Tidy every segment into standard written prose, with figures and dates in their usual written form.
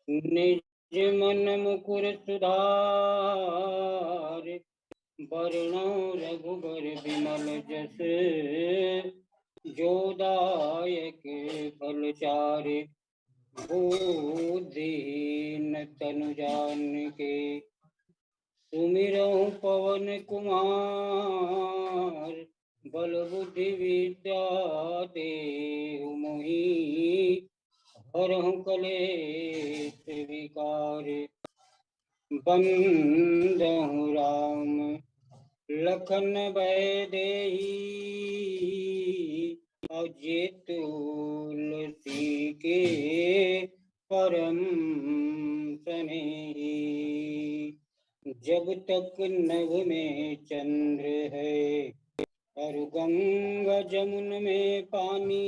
निज मन मुकुर सुधार, वरणो रघुबर विमल जस, जोदायक फल चारि, बुद्धिहीन तनु जानिके, सुमिरहु पवन कुमार, बल बुद्धि विद्या देहु मोहि, हरहु कलेश विकार, बंदहु राम लखन भय देहि, अजित तुलसी के परम स्नेही, जब तक नभ में चंद्र है, और गंगा जमुन में पानी,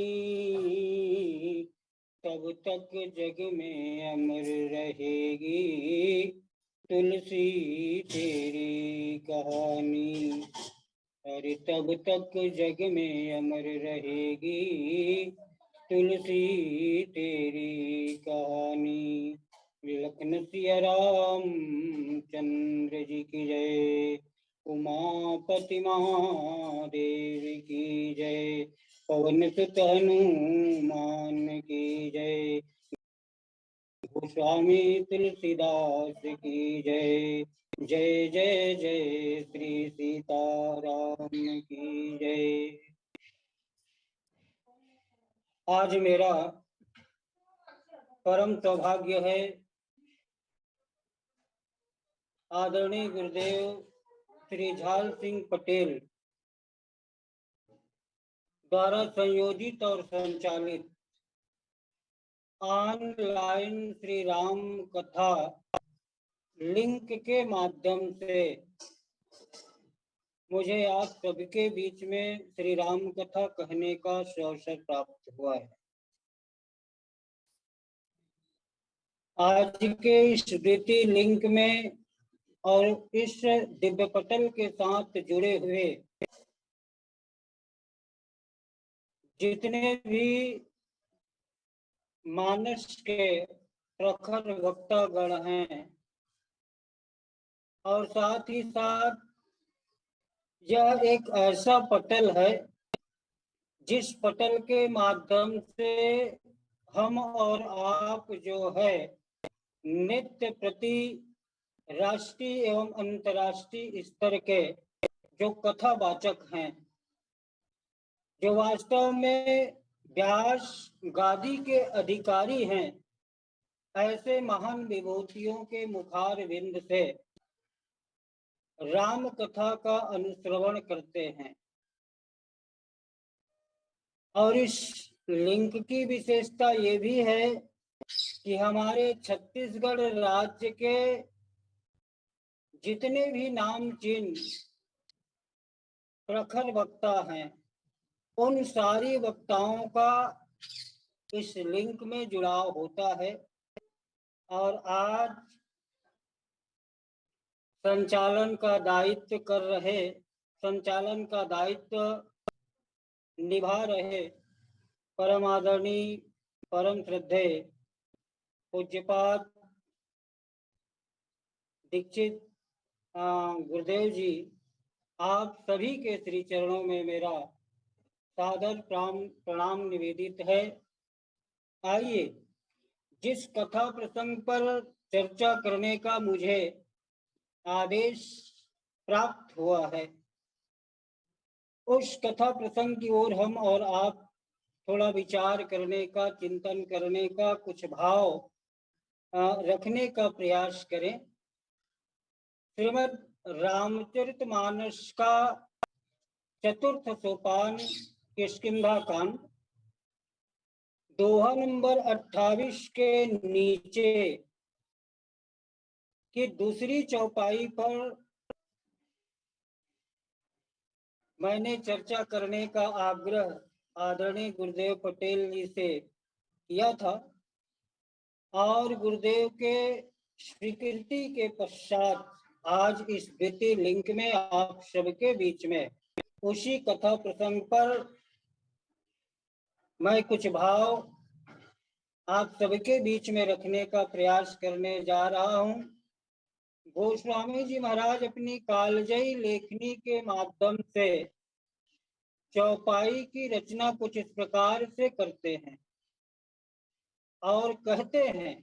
तब तक जग में अमर रहेगी तुलसी तेरी कहानी। अरे तब तक जग में अमर रहेगी तुलसी तेरी कहानी। लखन सिया राम चंद्र जी की जय, उमापति महादेव की जय, पवन सुत हनुमान की जय, गोस्वामी तुलसीदास की जय। जय जय जय श्री सीताराम की जय। आज मेरा परम सौभाग्य है आदरणीय गुरुदेव श्री झाल सिंह पटेल द्वारा संयोजित और संचालित ऑनलाइन श्री राम कथा लिंक के माध्यम से मुझे आप सबके बीच में श्री राम कथा कहने का अवसर प्राप्त हुआ है। आज के इस द्वितीय लिंक में और इस दिव्य पटल के साथ जुड़े हुए जितने भी मानस के प्रखर वक्तागण हैं और साथ ही साथ यह एक ऐसा पटल है जिस पटल के माध्यम से हम और आप जो है नित्य प्रति राष्ट्रीय एवं अंतर्राष्ट्रीय स्तर के जो कथावाचक हैं, जो वास्तव में व्यास गादी के अधिकारी हैं, ऐसे महान विभूतियों के मुखार विंद से राम कथा का अनुश्रवण करते हैं। और इस लिंक की विशेषता ये भी है कि हमारे छत्तीसगढ़ राज्य के जितने भी नामचीन प्रखर वक्ता हैं, उन सारी वक्ताओं का इस लिंक में जुड़ाव होता है। और आज संचालन का दायित्व निभा रहे परम आदरणीय परम श्रद्धेय पूज्यपाद दीक्षित गुरुदेव जी, आप सभी के श्री चरणों में मेरा सादर प्रणाम निवेदित है। आइए, जिस कथा प्रसंग पर चर्चा करने का मुझे आदेश प्राप्त हुआ है, उस कथा प्रसंग की ओर हम और आप थोड़ा विचार करने का, चिंतन करने का, कुछ भाव रखने का प्रयास करें। श्रीमद् रामचरितमानस का चतुर्थ सोपान किष्किंधा कांड, दोहा नंबर 28 के नीचे की दूसरी चौपाई पर मैंने चर्चा करने का आग्रह आदरणीय गुरुदेव पटेल जी से किया था, और गुरुदेव के स्वीकृति के पश्चात आज इस द्वितीय लिंक में आप सबके बीच में उसी कथा प्रसंग पर मैं कुछ भाव आप सबके बीच में रखने का प्रयास करने जा रहा हूं। गोस्वामी जी महाराज अपनी कालजयी लेखनी के माध्यम से चौपाई की रचना कुछ इस प्रकार से करते हैं और कहते हैं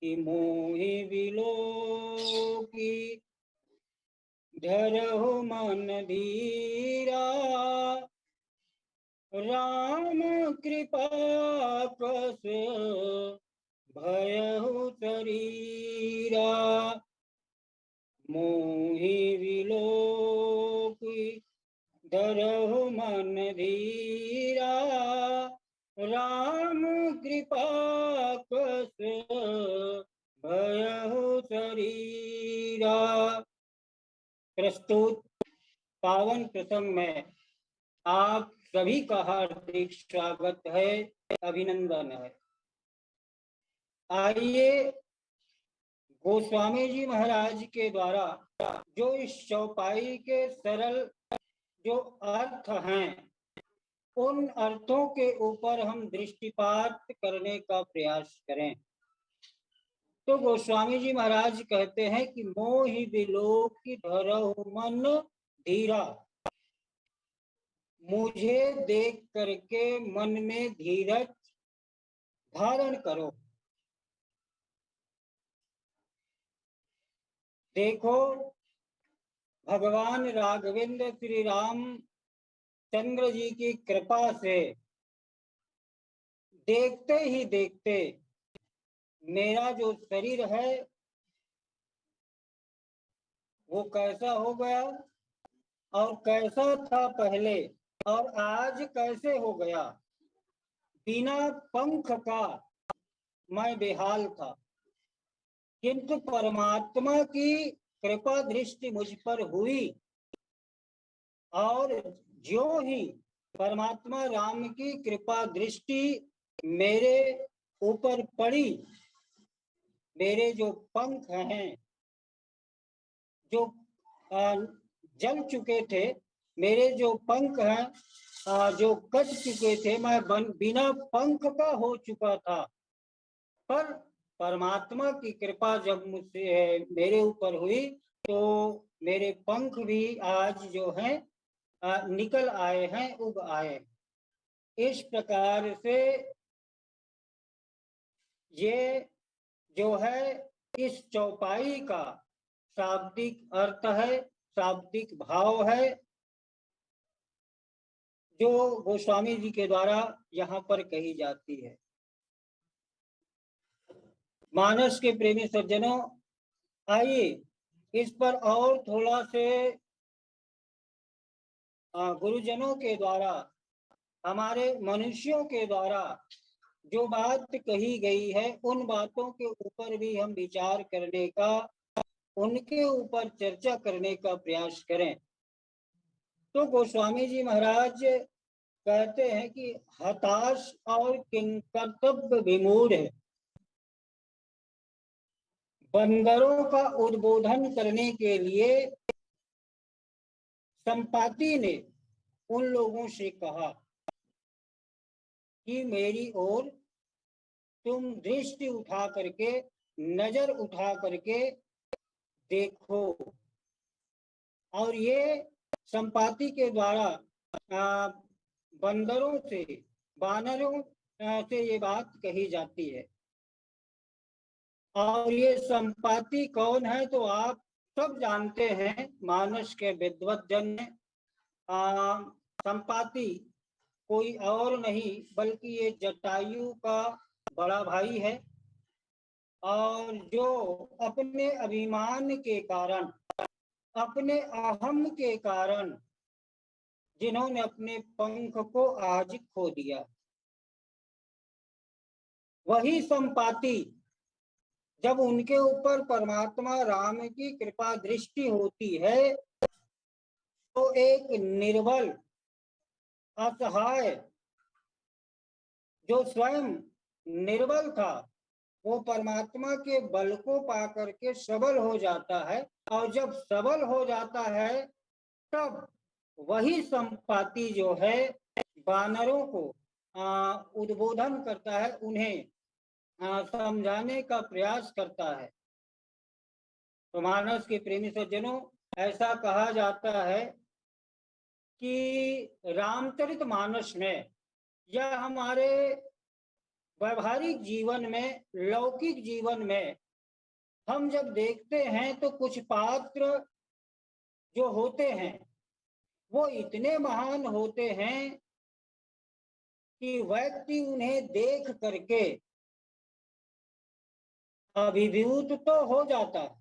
कि मोहि विलो की धरहु मन धीरा, राम कृपा पस भयहु शरीरा। मोहि विलो की धरहु मन धीरा, राम कृपा पस भयहु शरीरा। प्रस्तुत पावन प्रसंग में आप सभी का हार्दिक स्वागत है, अभिनंदन है। आइए, गोस्वामी जी महाराज के द्वारा जो इस चौपाई के सरल जो अर्थ हैं, उन अर्थों के ऊपर हम दृष्टिपात करने का प्रयास करें। तो गोस्वामी जी महाराज कहते हैं कि मोहि विलोक की धरहु मन धीरा, मुझे देख करके मन में धीरज धारण करो। देखो, भगवान राघवेंद्र श्री राम चंद्र जी की कृपा से देखते ही देखते मेरा जो शरीर है वो कैसा हो गया, और कैसा था पहले और आज कैसे हो गया। बिना पंख का मैं बेहाल था, किंतु परमात्मा की कृपा दृष्टि मुझ पर हुई, और जो ही परमात्मा राम की कृपा दृष्टि मेरे ऊपर पड़ी, मेरे जो पंख हैं जो जल चुके थे, मेरे जो पंख हैं जो कट चुके थे, मैं बिना पंख का हो चुका था। पर परमात्मा की कृपा जब मुझसे मेरे ऊपर हुई तो मेरे पंख भी आज जो हैं निकल आए हैं, उग आए। इस प्रकार से ये जो है इस चौपाई का शाब्दिक अर्थ है, शाब्दिक भाव है, जो गोस्वामी जी के द्वारा यहाँ पर कही जाती है। मानस के प्रेमी सज्जनों, आइए इस पर और थोड़ा से गुरुजनों के द्वारा, हमारे मनुष्यों के द्वारा जो बात कही गई है, उन बातों के ऊपर भी हम विचार करने का, उनके ऊपर चर्चा करने का प्रयास करें। तो गोस्वामी जी महाराज कहते हैं कि हताश और किंकर्तव्य विमूढ़ बंदरों का उद्बोधन करने के लिए संपाति ने उन लोगों से कहा कि मेरी ओर तुम दृष्टि उठा करके, नजर उठा करके देखो। और ये संपाति के द्वारा बंदरों से, वानरों से ये बात कही जाती है। और ये संपाति कौन है तो आप सब जानते हैं, मानस के विद्वत जन। संपाति कोई और नहीं बल्कि ये जटायु का बड़ा भाई है, और जो अपने अभिमान के कारण, अपने अहम के कारण जिन्होंने अपने पंख को आज खो दिया, वही संपाति जब उनके ऊपर परमात्मा राम की कृपा दृष्टि होती है तो एक निर्बल, असहाय, जो स्वयं निर्बल था, वो परमात्मा के बल को पाकर के सबल हो जाता है। और जब सबल हो जाता है तब वही संपाति जो है वानरों को उद्बोधन करता है, उन्हें समझाने का प्रयास करता है। तो मानस के प्रेमी सज्जनों, ऐसा कहा जाता है कि रामचरित मानस में या हमारे व्यवहारिक जीवन में, लौकिक जीवन में हम जब देखते हैं तो कुछ पात्र जो होते हैं वो इतने महान होते हैं कि व्यक्ति उन्हें देख करके अभिभूत तो हो जाता है,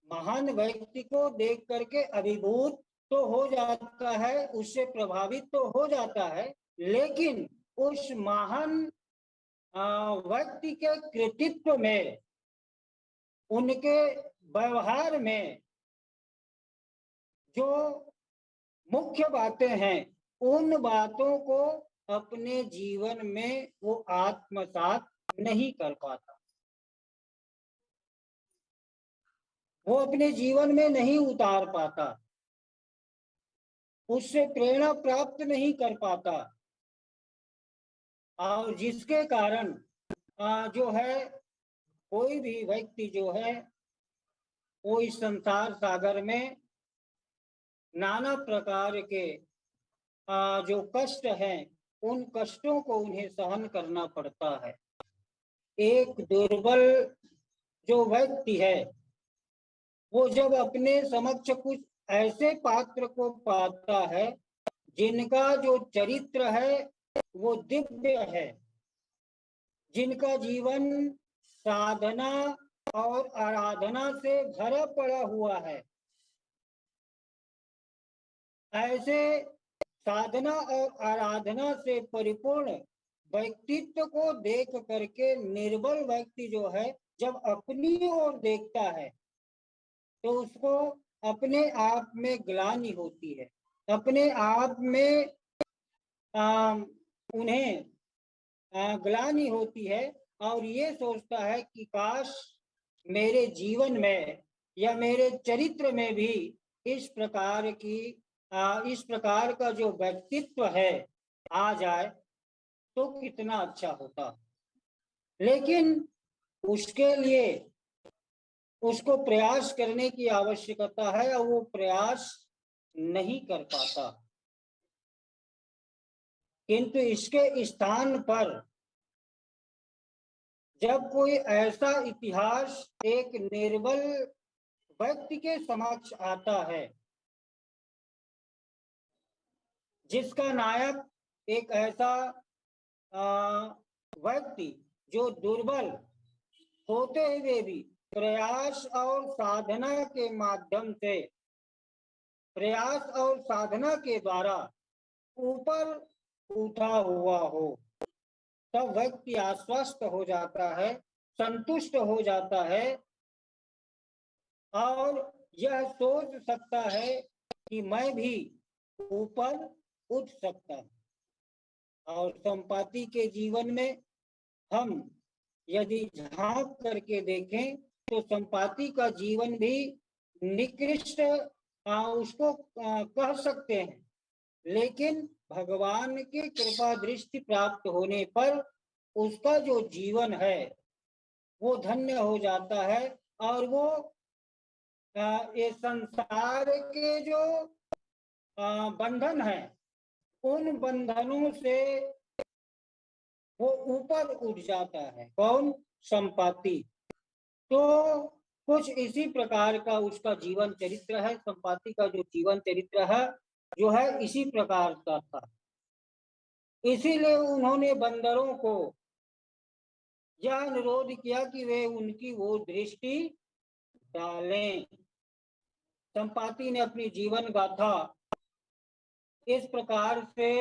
महान व्यक्ति को देख करके अभिभूत तो हो जाता है, उससे प्रभावित तो हो जाता है, लेकिन उस महान व्यक्ति के कृतित्व में, उनके व्यवहार में जो मुख्य बातें हैं, उन बातों को अपने जीवन में वो आत्मसात नहीं कर पाता, वो अपने जीवन में नहीं उतार पाता, उससे प्रेरणा प्राप्त नहीं कर पाता, और जिसके कारण जो है कोई भी व्यक्ति जो है वो इस संसार सागर में नाना प्रकार के जो कष्ट हैं, उन कष्टों को उन्हें सहन करना पड़ता है। एक दुर्बल जो व्यक्ति है वो जब अपने समक्ष कुछ ऐसे पात्र को पाता है जिनका जो चरित्र है वो दिव्य है, जिनका जीवन साधना और आराधना से भरा पड़ा हुआ है, ऐसे साधना और आराधना से परिपूर्ण व्यक्तित्व को देख करके निर्बल व्यक्ति जो है जब अपनी ओर देखता है तो उसको अपने आप में ग्लानि होती है, अपने आप में उन्हें ग्लानि होती है, और ये सोचता है कि काश मेरे जीवन में या मेरे चरित्र में भी इस प्रकार की इस प्रकार का जो व्यक्तित्व है आ जाए तो कितना अच्छा होता। लेकिन उसके लिए उसको प्रयास करने की आवश्यकता है और वो प्रयास नहीं कर पाता। किंतु इसके स्थान पर जब कोई ऐसा इतिहास एक निर्बल व्यक्ति के समक्ष आता है जिसका नायक एक ऐसा व्यक्ति जो दुर्बल होते हुए भी प्रयास और साधना के माध्यम से, प्रयास और साधना के द्वारा ऊपर उठा हुआ हो, तब व्यक्ति आश्वस्त हो जाता है, संतुष्ट हो जाता है और यह सोच सकता है कि मैं भी ऊपर उठ सकता हूं। और संपाति के जीवन में हम यदि झांक करके देखें तो संपाति का जीवन भी निकृष्ट उसको कह सकते हैं, लेकिन भगवान की कृपा दृष्टि प्राप्त होने पर उसका जो जीवन है वो धन्य हो जाता है और वो ये संसार के जो बंधन है, उन बंधनों से वो ऊपर उठ जाता है। कौन? संपाति। तो कुछ इसी प्रकार का उसका जीवन चरित्र है। संपाति का जो जीवन चरित्र है जो है इसी प्रकार का था। इसीलिए उन्होंने बंदरों को यह अनुरोध किया कि वे उनकी वो दृष्टि डालें। संपाति ने अपनी जीवन गाथा इस प्रकार से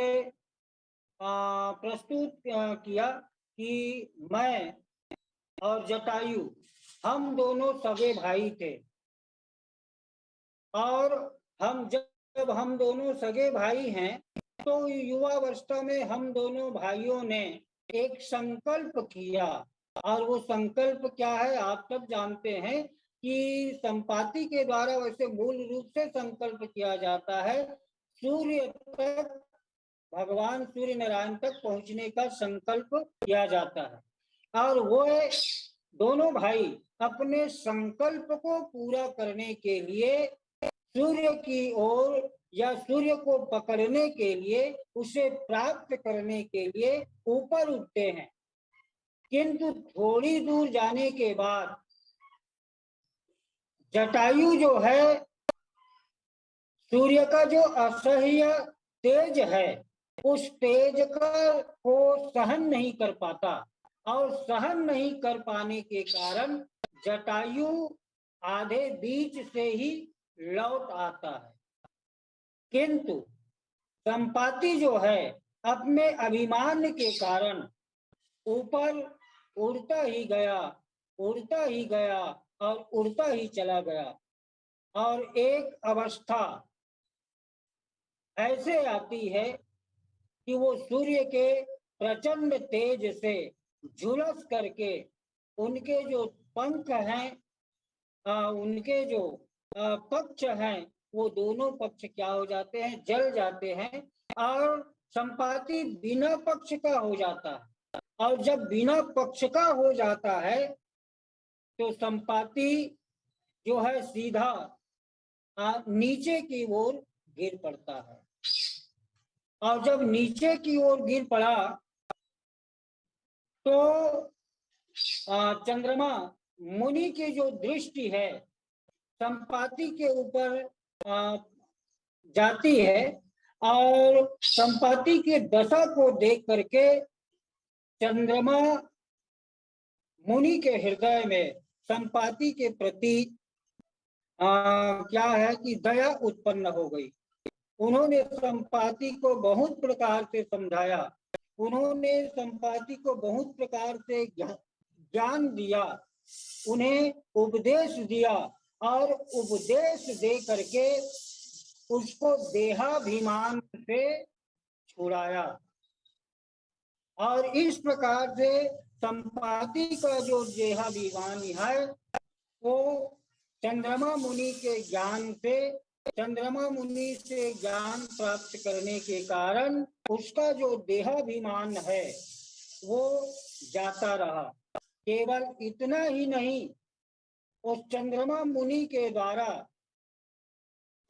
प्रस्तुत किया कि मैं और जटायु हम दोनों सगे भाई थे, और जब हम दोनों सगे भाई हैं तो युवावस्था में हम दोनों भाइयों ने एक संकल्प किया। और वो संकल्प क्या है आप सब जानते हैं कि संपाति के द्वारा वैसे मूल रूप से संकल्प किया जाता है सूर्य तक, भगवान सूर्य नारायण तक पहुंचने का संकल्प किया जाता है। और वो दोनों भाई अपने संकल्प को पूरा करने के लिए सूर्य की ओर या सूर्य को पकड़ने के लिए, उसे प्राप्त करने के लिए ऊपर उठते हैं। किंतु थोड़ी दूर जाने के बाद जटायु जो है सूर्य का जो असह्य तेज है उस तेज को सहन नहीं कर पाता, और सहन नहीं कर पाने के कारण जटायु आधे बीच से ही लौट आता है। किंतु संपाति जो है अपने अभिमान के कारण ऊपर उड़ता ही गया, उड़ता ही गया और उड़ता ही चला गया। और एक अवस्था ऐसे आती है कि वो सूर्य के प्रचंड तेज से झुलस करके उनके जो पंख हैं, उनके जो पक्ष हैं, वो दोनों पक्ष क्या हो जाते हैं? जल जाते हैं। और संपाति बिना पक्ष का हो जाता है। और जब बिना पक्ष का हो जाता है तो संपाति जो है सीधा नीचे की ओर गिर पड़ता है। और जब नीचे की ओर गिर पड़ा तो चंद्रमा मुनि की जो दृष्टि है संपाति के ऊपर जाती है, और संपाति की दशा को देख करके चंद्रमा मुनि के हृदय में संपाति के प्रति क्या है कि दया उत्पन्न हो गई। उन्होंने संपाति को बहुत प्रकार से समझाया, उन्होंने संपाति को बहुत प्रकार से ज्ञान दिया, उन्हें उपदेश दिया, और उपदेश दे करके उसको देहाभिमान से छुड़ाया। और इस प्रकार से संपाति का जो देहाभिमान है वो चंद्रमा मुनि के ज्ञान से, चंद्रमा मुनि से ज्ञान प्राप्त करने के कारण उसका जो देहाभिमान है वो जाता रहा। केवल इतना ही नहीं, उस चंद्रमा मुनि के द्वारा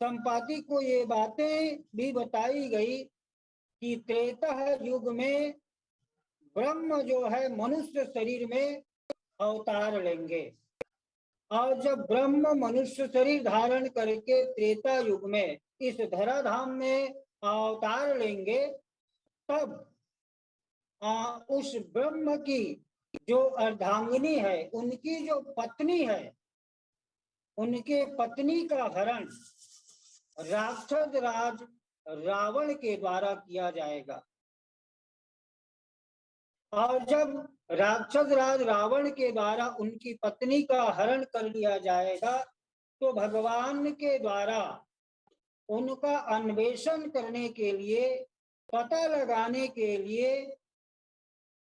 संपाति को ये बातें भी बताई गई कि त्रेता युग में ब्रह्म जो है मनुष्य शरीर में अवतार लेंगे, और जब ब्रह्म मनुष्य शरीर धारण करके त्रेता युग में इस धराधाम में अवतार लेंगे, तब उस ब्रह्म की जो अर्धांगिनी है, उनकी जो पत्नी है, उनके पत्नी का हरण राक्षस राज रावण के द्वारा किया जाएगा। और जब राक्षस राज रावण के द्वारा उनकी पत्नी का हरण कर लिया जाएगा तो भगवान के द्वारा उनका अन्वेषण करने के लिए, पता लगाने के लिए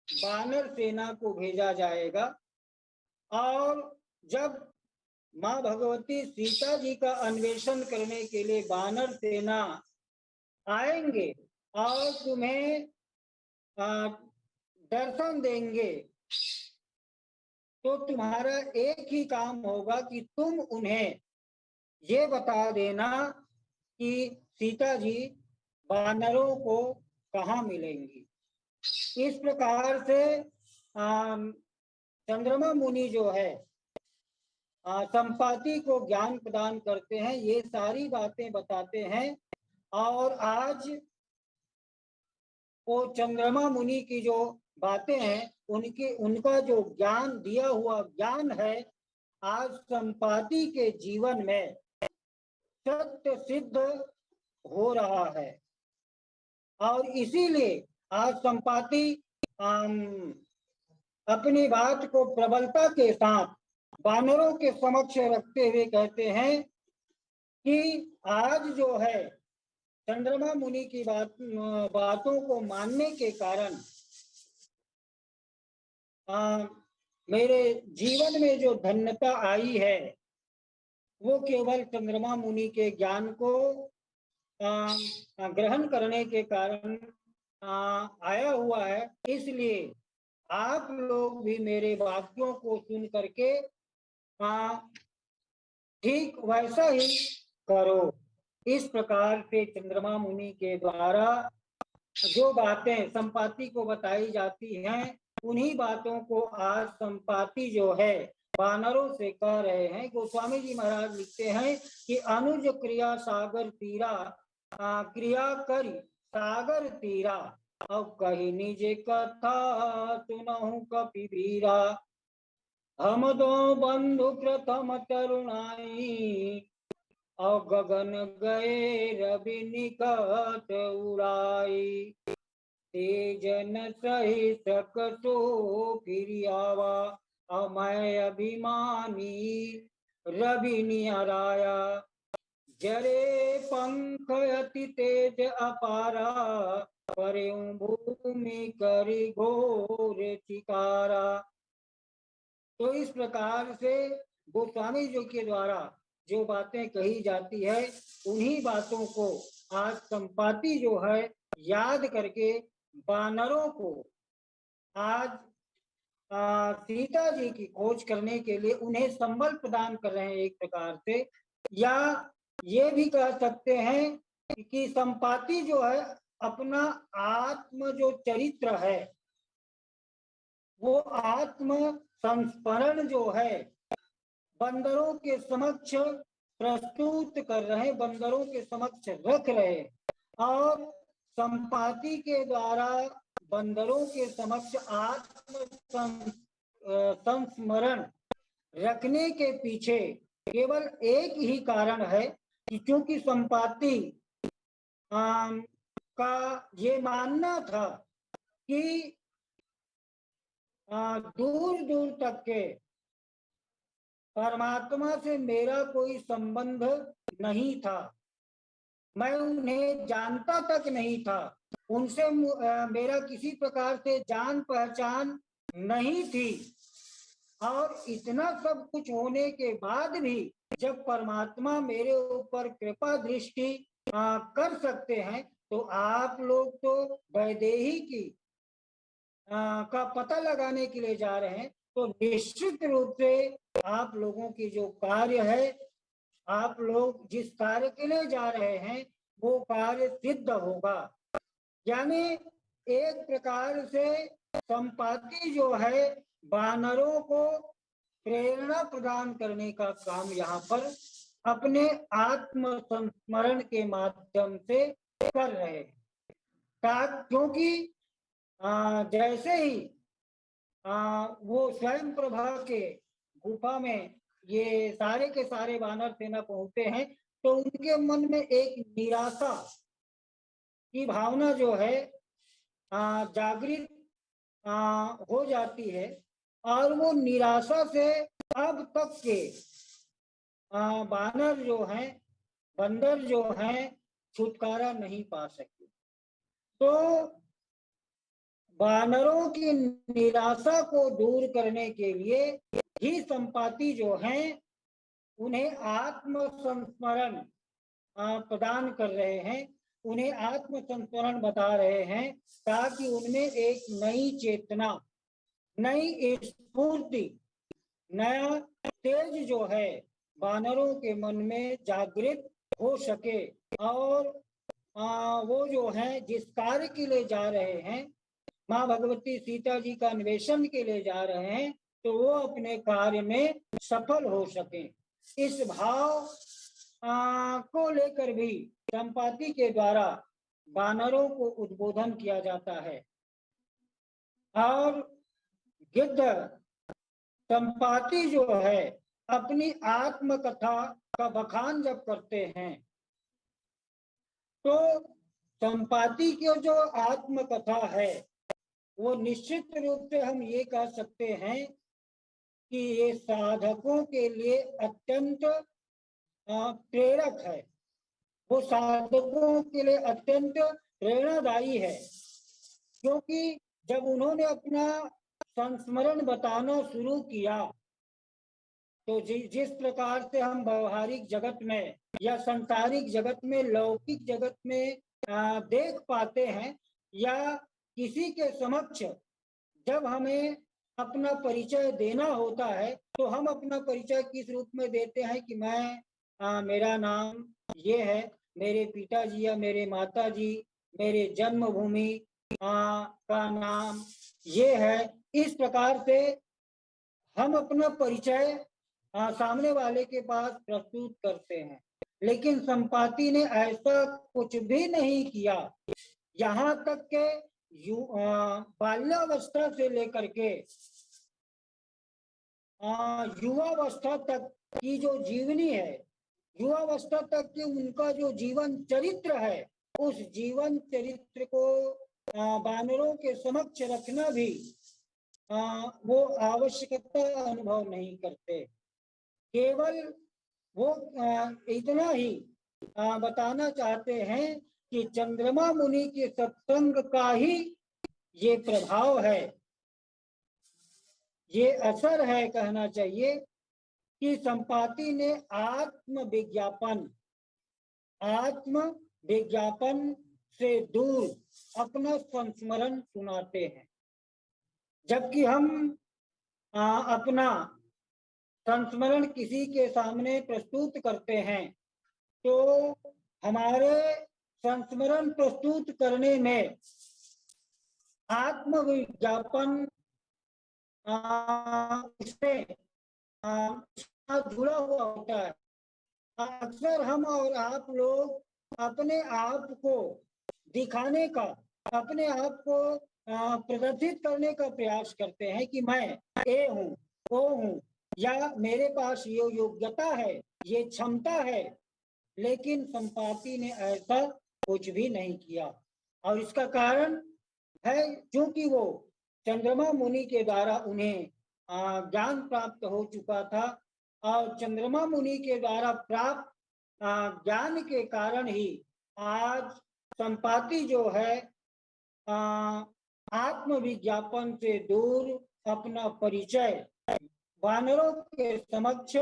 वानर सेना को भेजा जाएगा। और जब माँ भगवती सीता जी का अन्वेषण करने के लिए वानर सेना आएंगे और तुम्हें दर्शन देंगे, तो तुम्हारा एक ही काम होगा कि तुम उन्हें ये बता देना कि सीता जी वानरों को कहाँ मिलेंगी। इस प्रकार से चंद्रमा मुनि जो है संपाति को ज्ञान प्रदान करते हैं, ये सारी बातें बताते हैं। और आज वो चंद्रमा मुनि की जो बातें हैं, उनका जो ज्ञान दिया हुआ ज्ञान है, आज संपाति के जीवन में सत्य सिद्ध हो रहा है। और इसीलिए आज संपाति अपनी बात को प्रबलता के साथ वानरों के समक्ष रखते हुए कहते हैं कि आज जो है चंद्रमा मुनि की बातों को मानने के कारण मेरे जीवन में जो धन्यता आई है वो केवल चंद्रमा मुनि के ज्ञान को ग्रहण करने के कारण आया हुआ है। इसलिए आप लोग भी मेरे वाक्यों को सुन करके ठीक वैसा ही करो। इस प्रकार से चंद्रमा मुनि के द्वारा जो बातें संपाति को बताई जाती हैं, उन्हीं बातों को आज संपाति जो है वानरों से कह रहे हैं। गोस्वामी जी महाराज लिखते हैं कि अनुज क्रिया सागर तीरा, क्रिया करी सागर तीरा, अब कही निज कथा सुनहु कपि वीरा, हम दो बंधु प्रथम तरुणाई, और गगन गए रवि निकट उड़ाई, तेजन सही सकसो फिर आवा, अमय अभिमानी रवि निहराया, जरे पंख अति तेज अपारा, परे भूमि करी घोर चिकारा। तो इस प्रकार से गोस्वामी जी के द्वारा जो बातें कही जाती है, उन्हीं बातों को आज संपाति जो है याद करके वानरों को आज सीता जी की खोज करने के लिए उन्हें संबल प्रदान कर रहे हैं एक प्रकार से। या ये भी कह सकते हैं कि संपाति जो है अपना आत्म जो चरित्र है, वो आत्म संस्मरण जो है बंदरों के समक्ष प्रस्तुत कर रहे, बंदरों के समक्ष रख रहे। और संपाति के द्वारा बंदरों के समक्ष आत्म संस्मरण रखने के पीछे केवल एक ही कारण है कि क्योंकि संपाति का ये मानना था कि दूर दूर तक के परमात्मा से मेरा कोई संबंध नहीं था, मैं उन्हें जानता तक नहीं था, उनसे मेरा किसी प्रकार से जान पहचान नहीं थी। और इतना सब कुछ होने के बाद भी जब परमात्मा मेरे ऊपर कृपा दृष्टि कर सकते हैं, तो आप लोग तो वैदेही की का पता लगाने के लिए जा रहे हैं, तो निश्चित रूप से आप लोगों की जो कार्य है, आप लोग जिस कार्य के लिए जा रहे हैं वो कार्य सिद्ध होगा। यानी एक प्रकार से संपाति जो है वानरों को प्रेरणा प्रदान करने का काम यहाँ पर अपने आत्म संस्मरण के माध्यम से कर रहे हैं। क्योंकि जैसे ही वो स्वयं प्रभा के गुफा में ये सारे के सारे वानर सेना पहुंचते हैं, तो उनके मन में एक निराशा की भावना जो है जागृत हो जाती है। और वो निराशा से अब तक के वानर जो हैं, बंदर जो हैं, छुटकारा नहीं पा सके। तो वानरों की निराशा को दूर करने के लिए ही संपाति जो हैं उन्हें आत्म संस्मरण प्रदान कर रहे हैं, उन्हें आत्म संस्मरण बता रहे हैं, ताकि उनमें एक नई चेतना, नई स्फूर्ति, नया तेज जो है वानरों के मन में जागृत हो सके और वो जो है जिस कार्य के लिए जा रहे हैं, माँ भगवती सीता जी का अन्वेषण के लिए जा रहे हैं, तो वो अपने कार्य में सफल हो सके। इस भाव को लेकर भी संपाति के द्वारा वानरों को उद्बोधन किया जाता है। और गिद्ध संपाति जो है अपनी आत्मकथा का बखान जब करते हैं, तो संपाति की जो आत्मकथा है वो निश्चित रूप से हम ये कह सकते हैं कि ये साधकों के लिए अत्यंत प्रेरक है। वो साधकों के लिए अत्यंत प्रेरणादायी है, क्योंकि जब उन्होंने अपना संस्मरण बताना शुरू किया, तो जिस प्रकार से हम व्यवहारिक जगत में या संसारिक जगत में, लौकिक जगत में देख पाते हैं, या किसी के समक्ष जब हमें अपना परिचय देना होता है, तो हम अपना परिचय किस रूप में देते हैं कि मैं मेरा नाम ये है, मेरे पिताजी या मेरे माताजी, मेरे जन्मभूमि का नाम ये है। इस प्रकार से हम अपना परिचय सामने वाले के पास प्रस्तुत करते हैं। लेकिन संपाति ने ऐसा कुछ भी नहीं किया। यहाँ तक के बाल्यावस्था से लेकर के युवावस्था तक की जो जीवनी है, युवावस्था तक की उनका जो जीवन चरित्र है, उस जीवन चरित्र को वानरों के समक्ष रखना भी वो आवश्यकता अनुभव नहीं करते। केवल वो इतना ही बताना चाहते हैं कि चंद्रमा मुनि के सत्संग का ही ये प्रभाव है, ये असर है, कहना चाहिए कि संपाति ने आत्म विज्ञापन से दूर अपना संस्मरण सुनाते हैं। जबकि हम अपना संस्मरण किसी के सामने प्रस्तुत करते हैं, तो हमारे संस्मरण प्रस्तुत करने में आत्म विज्ञापन इसमें जुड़ा हुआ होता है। अक्सर हम और आप लोग अपने आप को दिखाने का, अपने आप को प्रदर्शित करने का प्रयास करते हैं कि मैं ये हूँ, वो हूँ, या मेरे पास ये योग्यता है, ये क्षमता है। लेकिन संपाति ने ऐसा कुछ भी नहीं किया, और इसका कारण है क्योंकि वो चंद्रमा मुनि के द्वारा उन्हें ज्ञान प्राप्त हो चुका था, और चंद्रमा मुनि के द्वारा प्राप्त ज्ञान के कारण ही आज संपाति जो है आत्मविज्ञापन से दूर अपना परिचय वानरों के समक्ष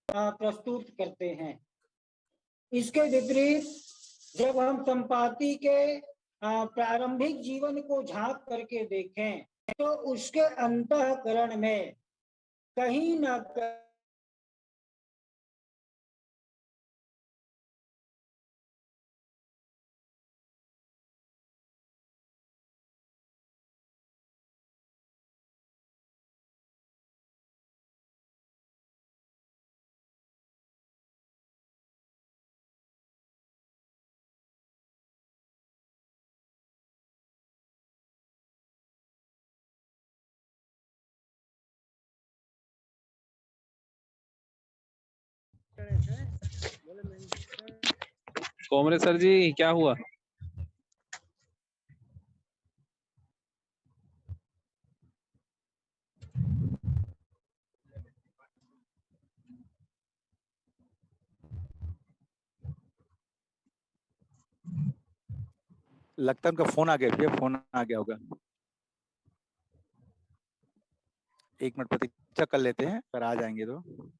प्रस्तुत करते हैं। इसके विपरीत जब हम संपाति के प्रारंभिक जीवन को झांक करके देखें, तो उसके अंतःकरण में कहीं न कहीं कोमरे सर जी क्या हुआ? लगता है उनका फोन आ गया भैया, फोन आ गया होगा। 1 मिनट प्रतीक्षा कर लेते हैं, अगर आ जाएंगे तो।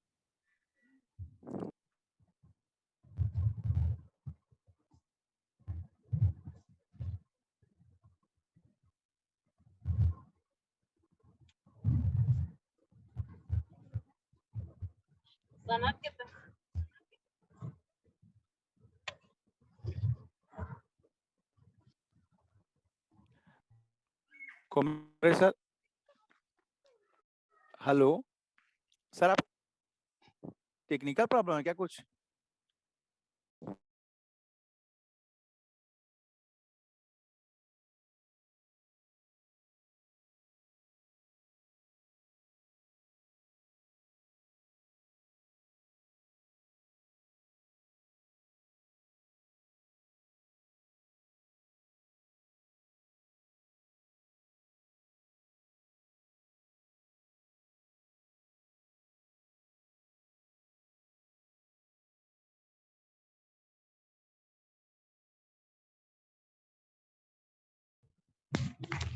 कोमरे सर, हेलो सर, आप टेक्निकल प्रॉब्लम है क्या कुछ?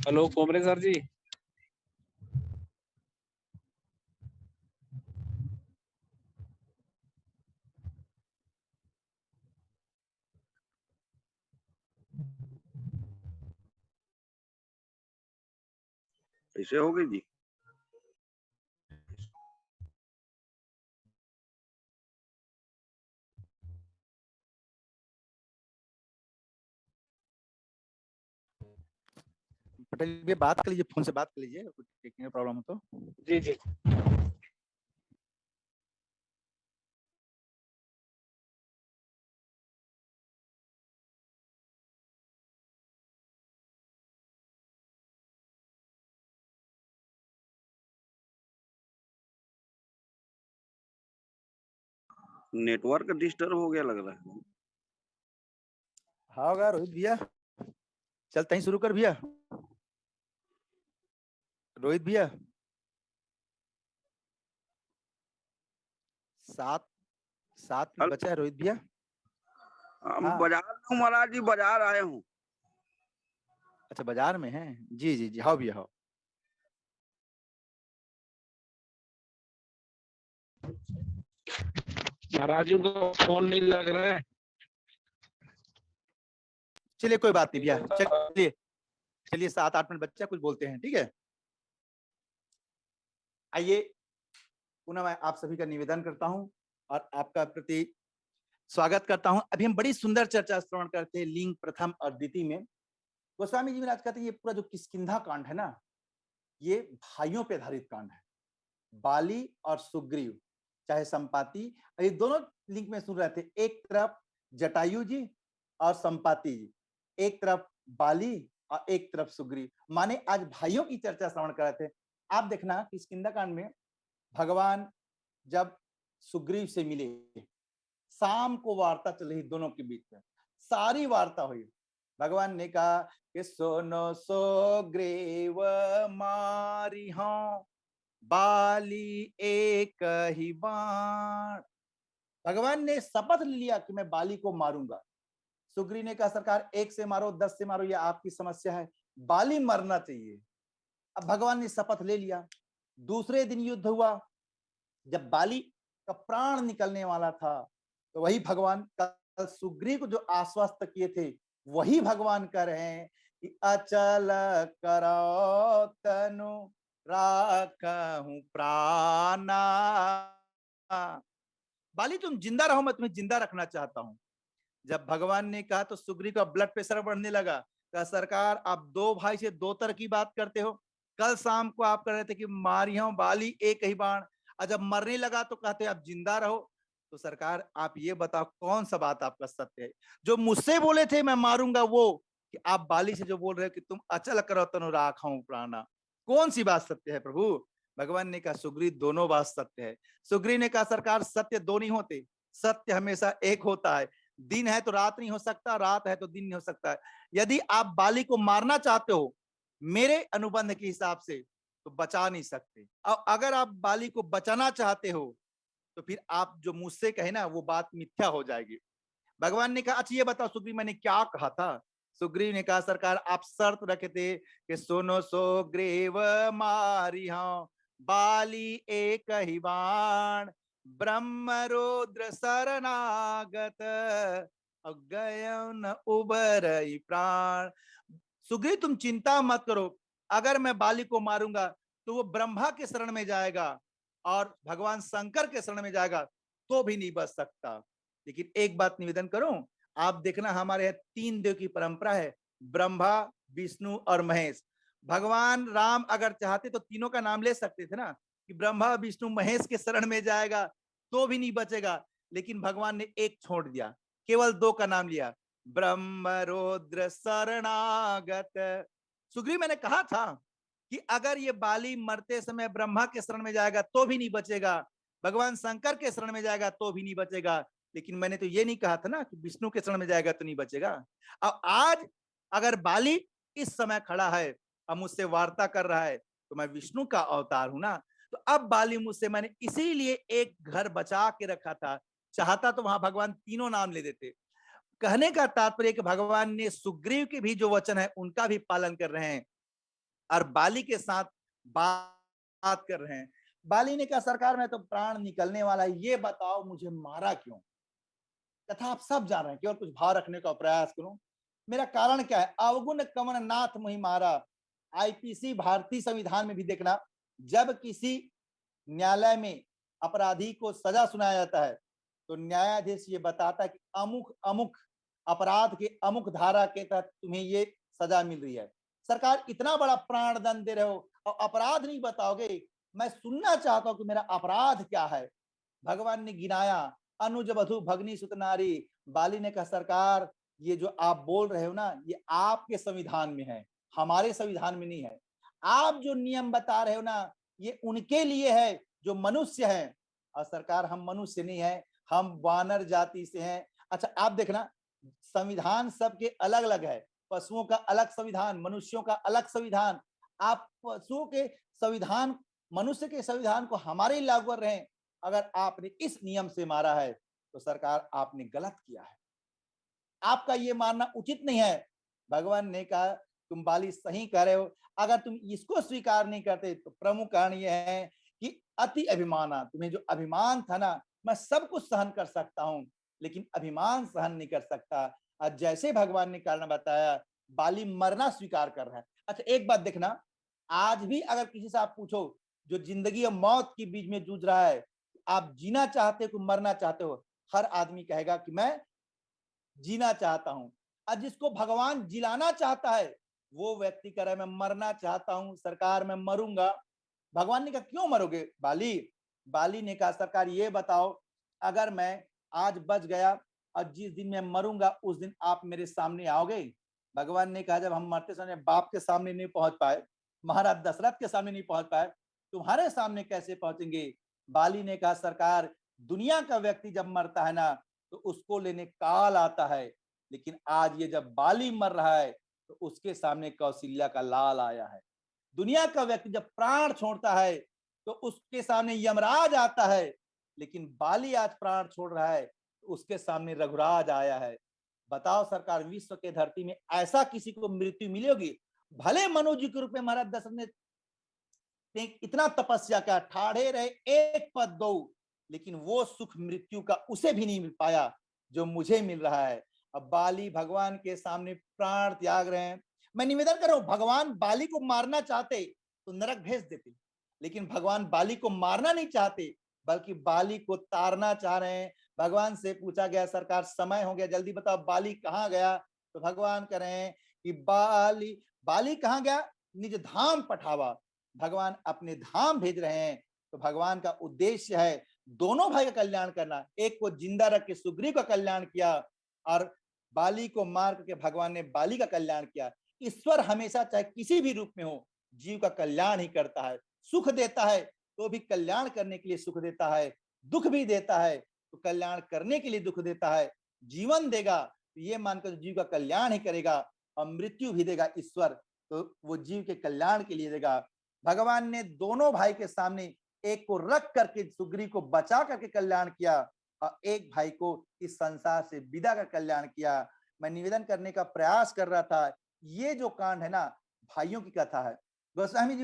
हेलो कोमरे सर जी। ऐसे हो गई जी। पटेल जी बात कर लीजिए, फोन से बात कर लीजिए, कुछ टेक्निकल प्रॉब्लम हो तो। जी जी। नेटवर्क डिस्टर्ब हो गया लग रहा है। हाँ होगा रोहित भैया, चलते ही शुरू कर भैया। रोहित भैया, 7 मिनट बचा है रोहित भैया। हम हाँ। बाजार में हूँ महाराज जी, बाजार आए हूँ। अच्छा बाजार में हैं, जी जी जी, हाँ भैया हाँ। महाराज जी को फोन नहीं लग रहा है। चलिए कोई बात नहीं भैया, चलिए चलिए 7-8 मिनट बच्चा कुछ बोलते हैं, ठीक है। आइए पुनः मैं आप सभी का निवेदन करता हूं और आपका प्रति स्वागत करता हूं। अभी हम बड़ी सुंदर चर्चा श्रवण करते हैं लिंग प्रथम और द्वितीय में। गोस्वामी जी महाराज कहते हैं ये पूरा जो किष्किंधा कांड है ना, ये भाइयों पे आधारित कांड है। बाली और सुग्रीव, चाहे संपाति, ये दोनों लिंक में सुन रहे थे। एक तरफ जटायु जी और संपाति जी, एक तरफ बाली और एक तरफ सुग्रीव, माने आज भाइयों की चर्चा श्रवण कर रहे थे। आप देखना किष्किंधा कांड में भगवान जब सुग्रीव से मिले, शाम को वार्ता चल रही दोनों के बीच में, सारी वार्ता हुई। भगवान ने कहा कि सुनो सुग्रीव मारी हों, बाली एक ही बाण। भगवान ने शपथ लिया कि मैं बाली को मारूंगा। सुग्रीव ने कहा सरकार 1 से मारो 10 से मारो, यह आपकी समस्या है, बाली मरना चाहिए। अब भगवान ने शपथ ले लिया। दूसरे दिन युद्ध हुआ, जब बाली का प्राण निकलने वाला था, तो वही भगवान कल सुग्रीव को जो आश्वस्त किए थे, वही भगवान कह रहे हैं कि अचल करो तनु राखहूं प्राणा। बाली तुम जिंदा रहो, मैं तुम्हें जिंदा रखना चाहता हूं। जब भगवान ने कहा तो सुग्रीव का ब्लड प्रेशर बढ़ने लगा। कहा सरकार आप दो भाई से दो तरह की बात करते हो। कल शाम को आप कह रहे थे कि मारियो बाली एक ही बाण, और जब मरने लगा तो कहते आप जिंदा रहो। तो सरकार आप ये बताओ कौन सा बात आपका सत्य है? जो मुझसे बोले थे मैं मारूंगा वो, कि आप बाली से जो बोल रहे हो कि तुम अचल करो तनु राखऊं प्राणा, कौन सी बात सत्य है प्रभु? भगवान ने कहा सुग्रीव दोनों बात सत्य है। सुग्रीव ने कहा सरकार सत्य दो नहीं होते, सत्य हमेशा एक होता है। दिन है तो रात नहीं हो सकता, रात है तो दिन नहीं हो सकता। यदि आप बाली को मारना चाहते हो मेरे अनुबंध के हिसाब से तो बचा नहीं सकते, और अगर आप बाली को बचाना चाहते हो तो फिर आप जो मुझसे कहे ना वो बात मिथ्या हो जाएगी। भगवान ने कहा अच्छा ये बताओ सुग्रीव मैंने क्या कहा था? सुग्रीव ने कहा सरकार आप शर्त रखे थे कि सुनो सुग्रीव मारी हाँ, बाली एक ही बाण, ब्रह्म रुद्र शरणागत गय न उबर प्राण। सुग्रीव तुम चिंता मत करो, अगर मैं बाली को मारूंगा तो वो ब्रह्मा के शरण में जाएगा और भगवान शंकर के शरण में जाएगा, तो भी नहीं बच सकता। लेकिन एक बात निवेदन करूं, आप देखना हमारे यहाँ 3 देव की परंपरा है, ब्रह्मा विष्णु और महेश। भगवान राम अगर चाहते तो तीनों का नाम ले सकते थे ना, कि ब्रह्मा विष्णु महेश के शरण में जाएगा तो भी नहीं बचेगा, लेकिन भगवान ने एक छोड़ दिया, केवल दो का नाम लिया, ब्रह्म रुद्र शरणागत। सुग्रीव, मैंने कहा था कि अगर ये बाली मरते समय ब्रह्मा के शरण में जाएगा तो भी नहीं बचेगा, भगवान शंकर के शरण में जाएगा तो भी नहीं बचेगा, लेकिन मैंने तो ये नहीं कहा था ना कि विष्णु के शरण में जाएगा तो नहीं बचेगा। अब आज अगर बाली इस समय खड़ा है अब मुझसे वार्ता कर रहा है तो मैं विष्णु का अवतार हूं ना, तो अब बाली मुझसे, मैंने इसीलिए एक घर बचा के रखा था, चाहता तो वहां भगवान तीनों नाम ले देते। कहने का तात्पर्य कि भगवान ने सुग्रीव के भी जो वचन है उनका भी पालन कर रहे हैं और बाली के साथ बात कर रहे हैं। बाली ने कहा सरकार मैं तो प्राण निकलने वाला है, ये बताओ मुझे मारा क्यों? कथा आप सब जान रहे हैं, केवल कुछ भाव रखने का प्रयास करूं, मेरा कारण क्या है? अवगुण कमन नाथ मुहि मारा। आईपीसी भारतीय संविधान में भी देखना, जब किसी न्यायालय में अपराधी को सजा सुनाया जाता है तो न्यायाधीश ये बताता है कि अमुक अमुक अपराध के अमुक धारा के तहत तुम्हें ये सजा मिल रही है। सरकार इतना बड़ा प्राण दंड दे रहे हो और अपराध नहीं बताओगे, मैं सुनना चाहता हूं कि मेरा अपराध क्या है। भगवान ने गिनाया, अनुज वधु भगनी सुत नारी। बाली ने कहा सरकार ये जो आप बोल रहे हो ना ये आपके संविधान में है, हमारे संविधान में नहीं है। आप जो नियम बता रहे हो ना ये उनके लिए है जो मनुष्य हैं, और सरकार हम मनुष्य नहीं है, हम वानर जाति से हैं। अच्छा आप देखना, संविधान सबके अलग अलग है, पशुओं का अलग संविधान, मनुष्यों का अलग संविधान। आप पशुओं के संविधान मनुष्य के संविधान को हमारे लागू कर रहे हैं। अगर आपने इस नियम से मारा है तो सरकार आपने गलत किया है, आपका ये मानना उचित नहीं है। भगवान ने कहा तुम बाली सही कह रहे हो, अगर तुम इसको स्वीकार नहीं करते तो प्रमुख कारण यह है कि अति अभिमाना, तुम्हें जो अभिमान था ना, मैं सब कुछ सहन कर सकता हूं लेकिन अभिमान सहन नहीं कर सकता। और जैसे भगवान ने कारण बताया बाली मरना स्वीकार कर रहा है। अच्छा एक बात देखना, आज भी अगर किसी से आप पूछो जो जिंदगी और मौत के बीच में जूझ रहा है, आप जीना चाहते हो कि मरना चाहते हो, हर आदमी कहेगा कि मैं जीना चाहता हूं। और जिसको भगवान जिलाना चाहता है वो व्यक्ति कह रहा है मैं मरना चाहता हूं, सरकार मैं मरूंगा। भगवान ने कहा क्यों मरोगे बाली? बाली ने कहा सरकार ये बताओ अगर मैं आज बच गया और जिस दिन मैं मरूंगा उस दिन आप मेरे सामने आओगे? भगवान ने कहा जब हम मरते समय बाप के सामने नहीं पहुंच पाए, महाराज दशरथ के सामने नहीं पहुंच पाए, तुम्हारे सामने कैसे पहुंचेंगे? बाली ने कहा सरकार दुनिया का व्यक्ति जब मरता है ना तो उसको लेने काल आता है, लेकिन आज ये जब बाली मर रहा है तो उसके सामने कौशल्या का लाल आया है। दुनिया का व्यक्ति जब प्राण छोड़ता है तो उसके सामने यमराज आता है, लेकिन बाली आज प्राण छोड़ रहा है तो उसके सामने रघुराज आया है। बताओ सरकार विश्व के धरती में ऐसा किसी को मृत्यु मिलेगी? भले मनुजी के रूप में महाराज दशरथ ने इतना तपस्या किया, ठाड़े रहे एक पद दो, लेकिन वो सुख मृत्यु का उसे भी नहीं मिल पाया जो मुझे मिल रहा है। अब बाली भगवान के सामने प्राण त्याग रहे हैं। मैं निवेदन कर रहा हूं भगवान बाली को मारना चाहते तो नरक भेज देते, लेकिन भगवान बाली को मारना नहीं चाहते बल्कि बाली को तारना चाह रहे हैं। भगवान से पूछा गया सरकार समय हो गया जल्दी बताओ बाली कहाँ गया? तो भगवान कह रहे हैं कि बाली बाली कहाँ गया? निज धाम पठावा। भगवान अपने धाम भेज रहे हैं। तो भगवान का उद्देश्य है दोनों भाई का कल्याण करना। एक को जिंदा रख के सुग्रीव का कल्याण किया और बाली को मार करके भगवान ने बाली का कल्याण किया। ईश्वर हमेशा चाहे किसी भी रूप में हो जीव का कल्याण ही करता है, सुख देता है तो भी कल्याण करने के लिए सुख देता है, दुख भी देता है तो कल्याण करने के लिए दुख देता है। जीवन देगा तो ये मानकर जीव का कल्याण ही करेगा और मृत्यु भी देगा ईश्वर तो वो जीव के कल्याण के लिए देगा। भगवान ने दोनों भाई के सामने एक को रख करके सुग्रीव को बचा करके कल्याण किया और एक भाई को इस संसार से विदा कर कल्याण किया। मैं निवेदन करने का प्रयास कर रहा था, ये जो कांड है ना भाइयों की कथा है। गोस्वामी जी